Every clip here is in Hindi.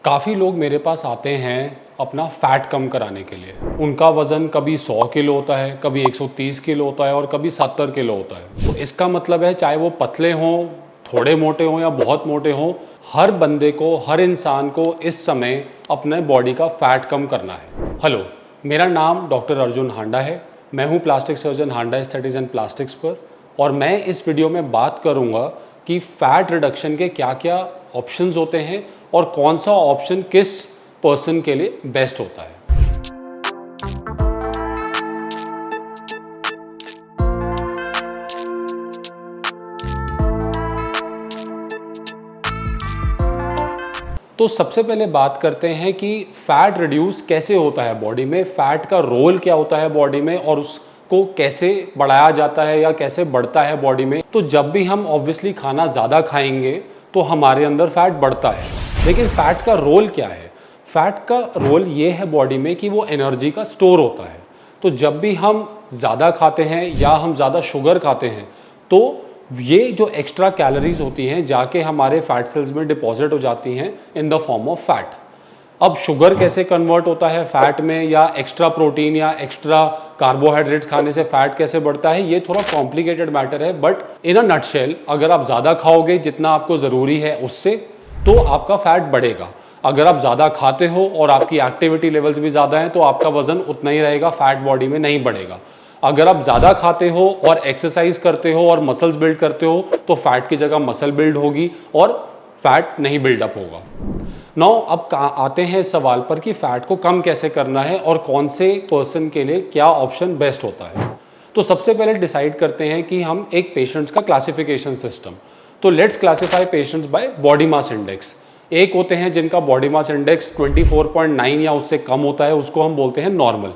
काफ़ी लोग मेरे पास आते हैं अपना फैट कम कराने के लिए। उनका वज़न कभी 100 किलो होता है, कभी 130 किलो होता है और कभी 70 किलो होता है। तो इसका मतलब है चाहे वो पतले हों, थोड़े मोटे हों या बहुत मोटे हों, हर बंदे को, हर इंसान को इस समय अपने बॉडी का फैट कम करना है। हेलो, मेरा नाम डॉक्टर अर्जुन हांडा है। मैं हूँ plastic surgeon Handa aesthetics and plastics पर, और मैं इस वीडियो में बात करूँगा कि फैट रिडक्शन के क्या क्या ऑप्शंस होते हैं और कौन सा ऑप्शन किस पर्सन के लिए बेस्ट होता है। तो सबसे पहले बात करते हैं कि फैट रिड्यूस कैसे होता है बॉडी में, फैट का रोल क्या होता है बॉडी में और उसको कैसे बढ़ाया जाता है या कैसे बढ़ता है बॉडी में। तो जब भी हम ऑब्वियसली खाना ज़्यादा खाएंगे तो हमारे अंदर फैट बढ़ता है, लेकिन फैट का रोल क्या है? फैट का रोल ये है बॉडी में कि वो एनर्जी का स्टोर होता है। तो जब भी हम ज़्यादा खाते हैं या हम ज़्यादा शुगर खाते हैं तो ये जो एक्स्ट्रा कैलोरीज होती हैं जाके हमारे फैट सेल्स में डिपॉजिट हो जाती हैं in the form of fat. अब शुगर कैसे कन्वर्ट होता है फैट में, या एक्स्ट्रा प्रोटीन या एक्स्ट्रा कार्बोहाइड्रेट्स खाने से फैट कैसे बढ़ता है, ये थोड़ा कॉम्प्लिकेटेड मैटर है। बट इन अ नटशेल, अगर आप ज़्यादा खाओगे जितना आपको ज़रूरी है उससे, तो आपका फैट बढ़ेगा। अगर आप ज़्यादा खाते हो और आपकी एक्टिविटी लेवल्स भी ज़्यादा हैं तो आपका वजन उतना ही रहेगा, फैट बॉडी में नहीं बढ़ेगा। अगर आप ज़्यादा खाते हो और एक्सरसाइज करते हो और मसल्स बिल्ड करते हो तो फैट की जगह मसल बिल्ड होगी और फैट नहीं बिल्डअप होगा। नाउ अब आते हैं इस सवाल पर कि फैट को कम कैसे करना है और कौन से पर्सन के लिए क्या ऑप्शन बेस्ट होता है। तो सबसे पहले डिसाइड करते हैं कि हम एक पेशेंट्स का क्लासिफिकेशन सिस्टम। तो let's classify patients by body mass index. एक होते हैं जिनका बॉडी मास इंडेक्स 24.9 या उससे कम होता है, उसको हम बोलते हैं नॉर्मल।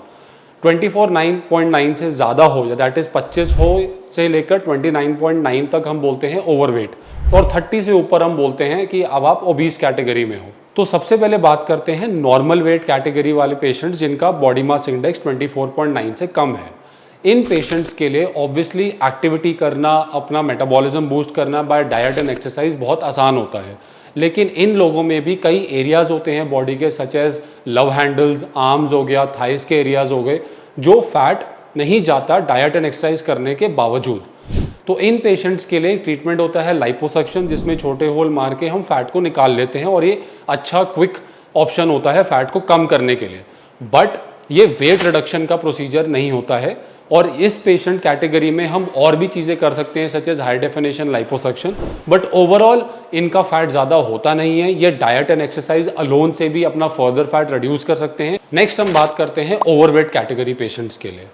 24.9 से ज़्यादा हो, या दैट इज 25 हो से लेकर 29.9 तक हम बोलते हैं ओवरवेट, और 30 से ऊपर हम बोलते हैं कि अब आप ओबीस कैटेगरी में हो। तो सबसे पहले बात करते हैं नॉर्मल वेट कैटेगरी वाले पेशेंट्स जिनका बॉडी मास इंडेक्स 24.9 से कम है। इन पेशेंट्स के लिए ऑब्वियसली एक्टिविटी करना, अपना मेटाबॉलिज्म बूस्ट करना बाय डाइट एंड एक्सरसाइज बहुत आसान होता है। लेकिन इन लोगों में भी कई एरियाज होते हैं बॉडी के, such as love handles, arms हो गया, थाइस के एरियाज हो गए, जो फैट नहीं जाता डाइट एंड एक्सरसाइज करने के बावजूद। तो इन पेशेंट्स के लिए ट्रीटमेंट होता है लाइपोसक्शन, जिसमें छोटे होल मार के हम फैट को निकाल लेते हैं, और ये अच्छा क्विक ऑप्शन होता है फैट को कम करने के लिए। बट ये वेट रिडक्शन का प्रोसीजर नहीं होता है, और इस पेशेंट कैटेगरी में हम और भी चीज़ें कर सकते हैं such as high definition liposuction, but overall इनका फैट ज़्यादा होता नहीं है। ये डाइट एंड एक्सरसाइज अलोन से भी अपना फर्दर फैट रिड्यूस कर सकते हैं। नेक्स्ट हम बात करते हैं ओवरवेट कैटेगरी पेशेंट्स के लिए।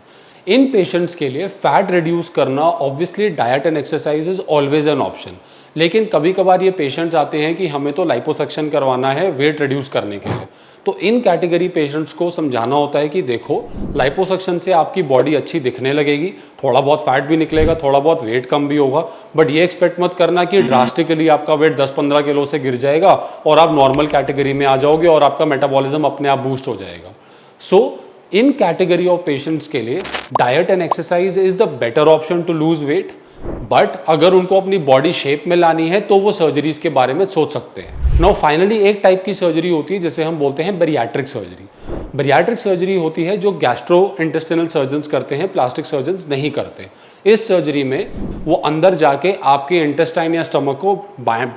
इन पेशेंट्स के लिए फैट रिड्यूस करना obviously diet and exercise is always an option, लेकिन कभी कभार ये पेशेंट्स आते हैं कि हमें तो लाइपोसक्शन करवाना है वेट रिड्यूस करने के लिए। तो इन कैटेगरी पेशेंट्स को समझाना होता है कि देखो, लाइपोसक्शन से आपकी बॉडी अच्छी दिखने लगेगी, थोड़ा बहुत फैट भी निकलेगा, थोड़ा बहुत वेट कम भी होगा, बट ये एक्सपेक्ट मत करना कि ड्रास्टिकली आपका वेट 10-15 किलो से गिर जाएगा और आप नॉर्मल कैटेगरी में आ जाओगे और आपका मेटाबॉलिज्म अपने आप बूस्ट हो जाएगा। So in category of patients के लिए diet and exercise is the better option to lose weight. But अगर उनको अपनी बॉडी शेप में लानी है तो वो सर्जरीज के बारे में सोच सकते हैं। नाउ फाइनली एक टाइप की सर्जरी होती है जिसे हम बोलते हैं बेरियाट्रिक सर्जरी। बेरियाट्रिक सर्जरी होती है जो गैस्ट्रो इंटेस्टिनल सर्जन्स करते हैं, प्लास्टिक सर्जन्स नहीं करते। इस सर्जरी में वो अंदर जाके आपके इंटेस्टाइन या स्टमक को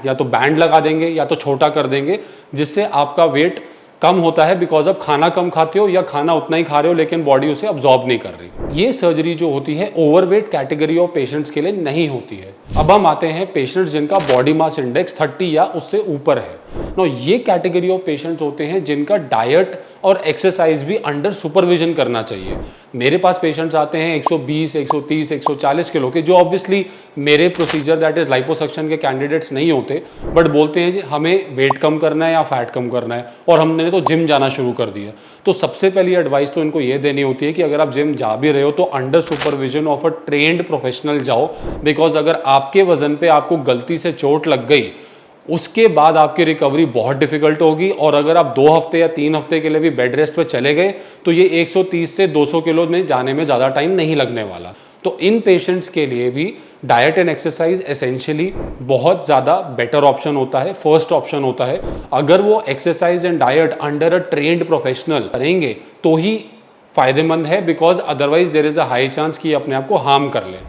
या तो बैंड लगा देंगे या तो छोटा कर देंगे, जिससे आपका वेट कम होता है, बिकॉज आप खाना कम खाते हो या खाना उतना ही खा रहे हो लेकिन बॉडी उसे अब्जॉर्ब नहीं कर रही। ये सर्जरी जो होती है ओवरवेट कैटेगरी ऑफ पेशेंट्स के लिए नहीं होती है। अब हम आते हैं पेशेंट्स जिनका बॉडी मास इंडेक्स 30 या उससे ऊपर है। नो, ये कैटेगरी ऑफ पेशेंट्स होते हैं जिनका डाइट और एक्सरसाइज भी अंडर सुपरविजन करना चाहिए। मेरे पास पेशेंट्स आते हैं 120, 130, 140 किलो के, जो ऑब्वियसली मेरे प्रोसीजर दैट इज लाइपोसक्शन के कैंडिडेट्स नहीं होते, बट बोलते हैं जी हमें वेट कम करना है या फैट कम करना है, और हमने तो जिम जाना शुरू कर दिया। तो सबसे पहली एडवाइस तो इनको ये देनी होती है कि अगर आप जिम जा भी रहे हो तो under supervision of a trend professional जाओ, बिकॉज अगर आपके वजन पे आपको गलती से चोट लग गई उसके बाद आपकी रिकवरी बहुत डिफिकल्ट होगी, और अगर आप 2 हफ्ते या 3 हफ्ते के लिए भी बेड रेस्ट पे चले गए तो ये 130 से 200 किलो में जाने में ज़्यादा टाइम नहीं लगने वाला। तो इन पेशेंट्स के लिए भी डाइट एंड एक्सरसाइज एसेंशियली बहुत ज़्यादा बेटर ऑप्शन होता है, फर्स्ट ऑप्शन होता है। अगर वो exercise and diet under a trained professional करेंगे तो ही फायदेमंद है, because otherwise there is a high chance कि अपने आप को हार्म कर लें।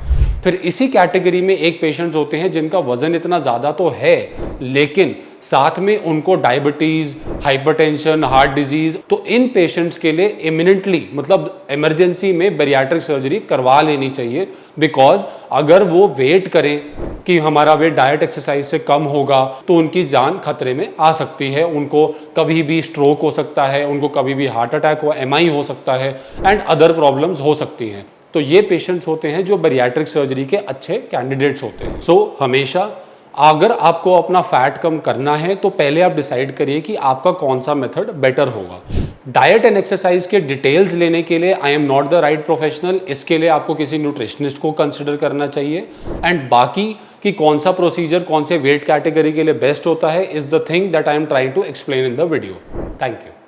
फिर इसी कैटेगरी में एक पेशेंट्स होते हैं जिनका वजन इतना ज़्यादा तो है लेकिन साथ में उनको डायबिटीज़, हाइपरटेंशन, हार्ट डिजीज़, तो इन पेशेंट्स के लिए इमिनेंटली मतलब इमरजेंसी में बैरियाट्रिक सर्जरी करवा लेनी चाहिए। बिकॉज अगर वो वेट करें कि हमारा वेट डाइट एक्सरसाइज से कम होगा तो उनकी जान खतरे में आ सकती है। उनको कभी भी स्ट्रोक हो सकता है, उनको कभी भी हार्ट अटैक हो, एमआई हो सकता है एंड अदर प्रॉब्लम्स हो सकती हैं। तो ये पेशेंट्स होते हैं जो बैरियाट्रिक सर्जरी के अच्छे कैंडिडेट्स होते हैं। सो हमेशा अगर आपको अपना फैट कम करना है तो पहले आप डिसाइड करिए कि आपका कौन सा मेथड बेटर होगा। डाइट एंड एक्सरसाइज के डिटेल्स लेने के लिए I am not the right professional, इसके लिए आपको किसी न्यूट्रिशनिस्ट को कंसिडर करना चाहिए। एंड बाकी कि कौन सा प्रोसीजर कौन से वेट कैटेगरी के लिए बेस्ट होता है is the thing that I am trying to explain in the video. Thank you.